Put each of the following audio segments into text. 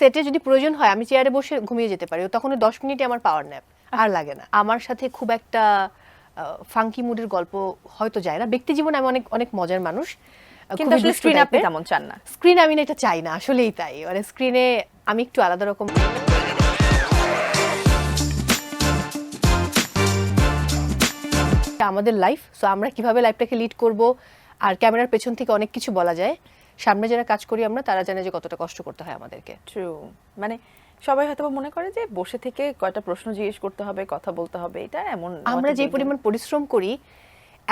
সেটে যদি প্রয়োজন হয় আমি চেয়ারে বসে ঘুমিয়ে যেতে পারি, তখন 10 মিনিটে আমার পাওয়ার ন্যাপ, আর লাগে না। আমার সাথে খুব একটা ফাঙ্কি মুডের গল্প হয়তো যায় না। ব্যক্তি জীবনে আমি অনেক অনেক মজার মানুষ, কিন্তু আসলে স্ক্রিন আপনি তেমন চান না। স্ক্রিন আমি না এটা চাই না, আসলেই তাই। মানে স্ক্রিনে আমি একটু আলাদা রকম। আমাদের লাইফ, সো আমরা কিভাবে লাইফটাকে লিড করব, আর ক্যামেরার পেছন থেকে অনেক কিছু বলা যায়। সামনে যারা কাজ করি আমরা, তারা জানে যে কতটা কষ্ট করতে হয় আমাদেরকে। ট্রু, মানে সবাই হয়তো মনে করে যে বসে থেকে কয়টা প্রশ্ন জিজ্ঞেস করতে হবে, কথা বলতে হবে, এটা এমন। আমরা যে পরিমাণ পরিশ্রম করি,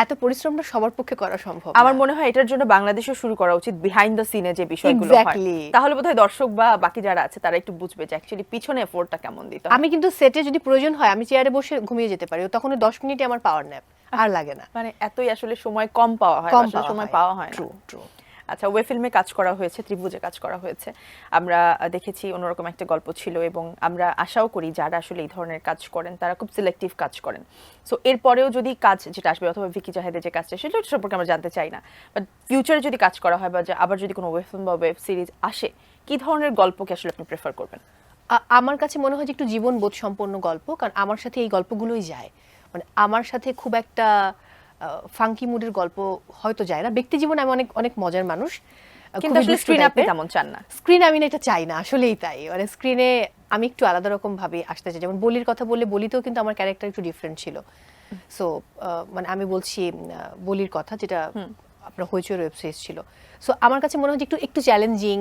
এত পরিশ্রমটা সবার পক্ষে করা সম্ভব। আমার মনে হয় এটার জন্য বাংলাদেশও শুরু করা উচিত, বিহাইন্ড দ্য সিনে যে বিষয়গুলো হয়, তাহলে বোধহয় দর্শক বা বাকি যারা আছে তারা একটু বুঝবে যে অ্যাকচুয়ালি পিছনে এফোর্টটা কেমন দিতে হয়। আমি কিন্তু সেটে যদি প্রয়োজন হয় আমি চেয়ারে বসে ঘুমিয়ে যেতে পারি, তখন 10 মিনিটে আমার পাওয়ার ন্যাপ, আর লাগে না। মানে এতই আসলে সময় কম পাওয়া হয়, আসলে সময় পাওয়া হয় না। True true. আচ্ছা, ওয়ে ফিল্মে কাজ করা হয়েছে, ত্রিভুজে কাজ করা হয়েছে, আমরা দেখেছি অন্যরকম একটা গল্প ছিল, এবং আমরা আশাও করি যারা আসলে এই ধরনের কাজ করেন তারা খুব সিলেক্টিভ কাজ করেন। সো এরপরেও যদি কাজ যেটা আসবে, অথবা ভিকি জাহেদের যে কাজটা, সেটা সম্পর্কে আমরা জানতে চাই না, বাট ফিউচারে যদি কাজ করা হয় বা আবার যদি কোনো ওয়েব ফিল্ম বা ওয়েব সিরিজ আসে, কি ধরনের গল্পকে আসলে আপনি প্রেফার করবেন? আমার কাছে মনে হয় যে একটু জীবনবোধ সম্পন্ন গল্প, কারণ আমার সাথে এই গল্পগুলোই যায়। মানে আমার সাথে খুব একটা ফাঙ্কি মুডের গল্প হয়তো যায় না। ব্যক্তি জীবনে আমি অনেক অনেক মজার মানুষ, কিন্তু আসলে স্ক্রিন আপনি তেমন চান না। স্ক্রিন আমি না এটা চাই না, আসলেই তাই। মানে স্ক্রিনে আমি একটু আলাদা রকম ভাবে আসতে চাই। যেমন বলির কথা বললে, বলিতেও কিন্তু আমার ক্যারেক্টার একটু ডিফারেন্ট ছিল। সো মানে আমি বলছি বলির কথা, যেটা আপনার হইচই ওয়েব সিরিজ ছিল। সো আমার কাছে মনে হয় যে একটু একটু চ্যালেঞ্জিং,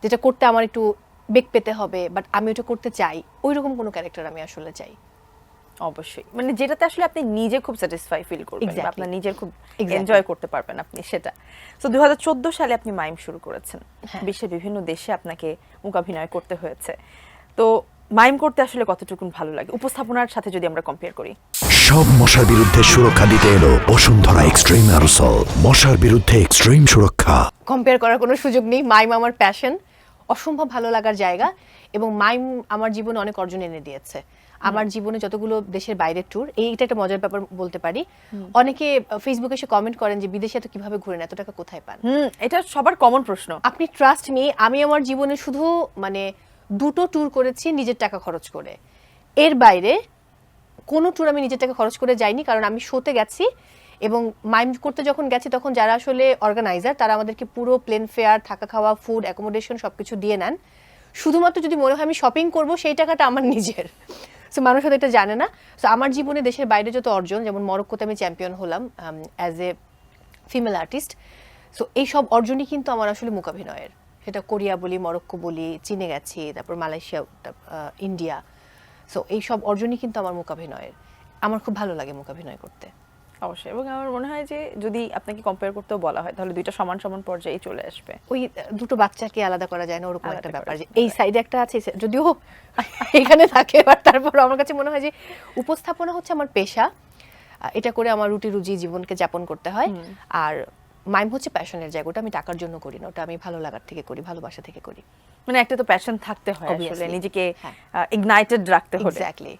যেটা করতে আমার একটু বেগ পেতে হবে, বাট আমি ওটা করতে চাই, ওই রকম কোনো ক্যারেক্টার আমি আসলে চাই। অবশ্যই, মানে যেটাতে আসলে আপনি নিজে খুব স্যাটিসফাই ফিল করবেন, আপনার নিজের খুব এনজয় করতে পারবেন আপনি সেটা। সো 2014 সালে আপনি মাইম শুরু করেছেন, বিশ্বের বিভিন্ন দেশে আপনাকে মূকাভিনয় করতে হয়েছে। তো মাইম করতে আসলে কতটুকু ভালো লাগে, উপস্থাপনার সাথে যদি আমরা কম্পেয়ার করি? সব মশার বিরুদ্ধে সুরক্ষা দিতে এলো বসুন্ধরা এক্সট্রিম অ্যারোসল, মশার বিরুদ্ধে এক্সট্রিম সুরক্ষা। কম্পেয়ার করার কোনো সুযোগ নেই। মাইম আমার প্যাশন, অসম্ভব ভালো লাগার জায়গা, এবং মাইম আমার জীবনে অনেক অর্জন এনে দিয়েছে। আমার জীবনে যতগুলো দেশের বাইরের ট্যুর, এইটা একটা মজার ব্যাপার বলতে পারি। অনেকে ফেসবুকে এসে কমেন্ট করেন যে বিদেশে এত কিভাবে ঘুরেন, এত টাকা কোথায় পান? এটা সবার কমন প্রশ্ন। আপনি ট্রাস্ট মি, আমি আমার জীবনে শুধু মানে 2টো ট্যুর করেছি নিজের টাকা খরচ করে। এর বাইরে কোনো ট্যুর আমি নিজের টাকা খরচ করে যাইনি, কারণ আমি শোতে গেছি, এবং মাইম করতে যখন গেছি তখন যারা আসলে অর্গানাইজার, তারা আমাদেরকে পুরো প্লেন ফেয়ার, থাকা খাওয়া, ফুড, অ্যাকোমোডেশন সবকিছু দিয়ে নেন। শুধুমাত্র যদি মনে হয় আমি শপিং করব, সেই টাকাটা আমার নিজের। সো মানুষ হয়তো এটা জানে না। সো আমার জীবনে দেশের বাইরে যত অর্জন, যেমন মরক্কোতে আমি চ্যাম্পিয়ন হলাম as a female artist. So এই সব অর্জনই কিন্তু আমার আসলে মূকাভিনয়ের। সেটা কোরিয়া বলি, মরক্কো বলি, চীনে গেছি, তারপর মালয়েশিয়া, ইন্ডিয়া। সো এই সব অর্জনই কিন্তু আমার মূকাভিনয়ের। আমার খুব ভালো লাগে মূকাভিনয় করতে। অবশ্যই, এবং আমার মনে হয় যে যদি আপনাকে কম্পেয়ার করতেও বলা হয়, তাহলে দুইটা সমান সমান পর্যায়ে চলে আসবে। ওই দুটো বাচ্চাকে আলাদা করা যায় না, ওরকম একটা ব্যাপার। এই সাইডে একটা আছে, যদিও এখানে থাকে, বাট তারপর আমার কাছে মনে হয় যে উপস্থাপনা হচ্ছে আমার পেশা, এটা করে আমার রুটি রুজি জীবনকে যাপন করতে হয়। আর মাইম হচ্ছে প্যাশনের জায়গা, ওটা আমি টাকার জন্য করি না, ওটা আমি ভালো লাগার থেকে করি, ভালোবাসা থেকে করি। মানে একটা তো প্যাশন থাকতে হয় আসলে, নিজেকে ইগনাইটেড রাখতে হলে। এক্স্যাক্টলি।